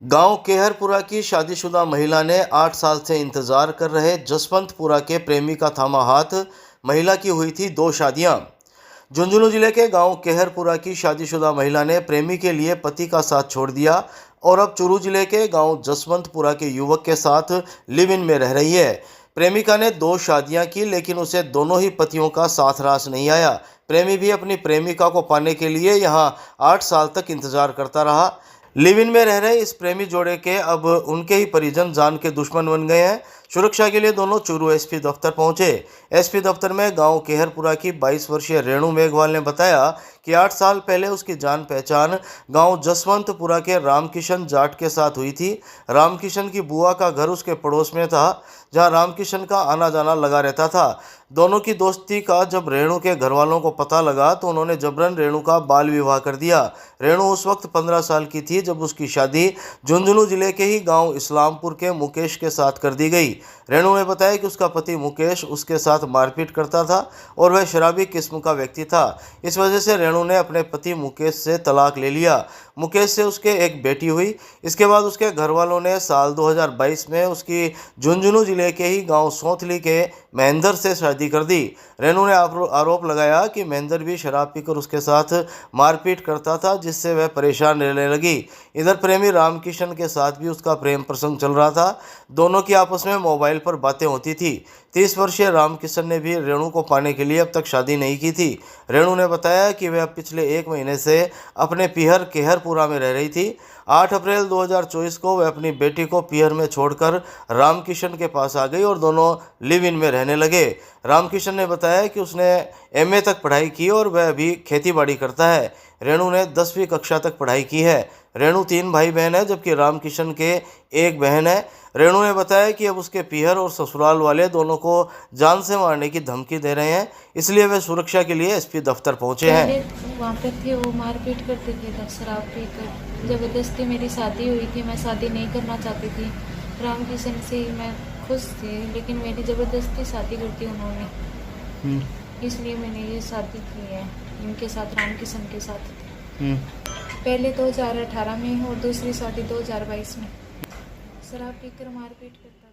गांव केहरपुरा की शादीशुदा महिला ने 8 साल से इंतजार कर रहे जसवंतपुरा के प्रेमी का थामा हाथ। महिला की हुई थी 2 शादियां। झुंझुनू जिले के गांव केहरपुरा की शादीशुदा महिला ने प्रेमी के लिए पति का साथ छोड़ दिया और अब चूरू जिले के गांव जसवंतपुरा के युवक के साथ लिव इन में रह रही है। प्रेमिका ने 2 शादियां की, लेकिन उसे दोनों ही पतियों का साथ रास नहीं आया। प्रेमी भी अपनी प्रेमिका को पाने के लिए यहां 8 साल तक इंतजार करता रहा। लिव इन में रह रहे इस प्रेमी जोड़े के अब उनके ही परिजन जान के दुश्मन बन गए हैं। सुरक्षा के लिए दोनों चूरू एसपी दफ्तर पहुंचे। एसपी दफ्तर में गांव केहरपुरा की 22 वर्षीय रेणु मेघवाल ने बताया कि 8 साल पहले उसकी जान पहचान गांव जसवंतपुरा के रामकिशन जाट के साथ हुई थी। रामकिशन की बुआ का घर उसके पड़ोस में था, जहां रामकिशन का आना जाना लगा रहता था। दोनों की दोस्ती का जब रेणु के घर वालों को पता लगा तो उन्होंने जबरन रेणु का बाल विवाह कर दिया। रेणु उस वक्त 15 साल की थी जब उसकी शादी झुंझुनू जिले के ही गांव इस्लामपुर के मुकेश के साथ कर दी गई। रेणु ने बताया कि उसका पति मुकेश उसके साथ मारपीट करता था और वह शराबी किस्म का व्यक्ति था। इस वजह से रेणु ने अपने पति मुकेश से तलाक ले लिया। मुकेश से उसके एक बेटी हुई। इसके बाद उसके घर वालों ने साल 2022 में उसकी झुंझुनू जिले के ही गांव सौंथली के महेंद्र से शादी कर दी। रेणु ने आरोप लगाया कि महेंद्र भी शराब पीकर उसके साथ मारपीट करता था, जिससे वह परेशान रहने लगी। इधर प्रेमी रामकिशन के साथ भी उसका प्रेम प्रसंग चल रहा था। दोनों की आपस में मोबाइल पर बातें होती थी। 30 वर्षीय रामकिशन ने भी रेणु को पाने के लिए अब तक शादी नहीं की थी। रेणु ने बताया कि वह पिछले 1 महीने से अपने पीहर केहरपुरा में रह रही थी। 8 अप्रैल 2024 को वह अपनी बेटी को पीहर में छोड़कर रामकिशन के पास आ गई और दोनों लिव इन में रहने लगे। रामकिशन ने बताया कि उसने एमए तक पढ़ाई की और वह अभी खेतीबाड़ी करता है। रेणु ने 10वीं कक्षा तक पढ़ाई की है। रेणु 3 भाई बहन है, जबकि रामकिशन के 1 बहन है। रेणु ने बताया कि अब उसके पीहर और ससुराल वाले दोनों को जान से मारने की धमकी दे रहे हैं, इसलिए वे सुरक्षा के लिए एसपी दफ्तर पहुंचे हैं। वहाँ पे थे, वो मारपीट करते थे, शराब पीकर। जबरदस्ती मेरी शादी हुई थी, मैं शादी नहीं करना चाहती थी। रामकिशन से मैं खुश थी, लेकिन मेरी ज़बरदस्ती शादी कर दी उन्होंने। इसलिए मैंने ये शादी की है इनके साथ, रामकिशन के साथ। पहले 2018 में और दूसरी शादी 2022 में। शराब पीकर मारपीट करता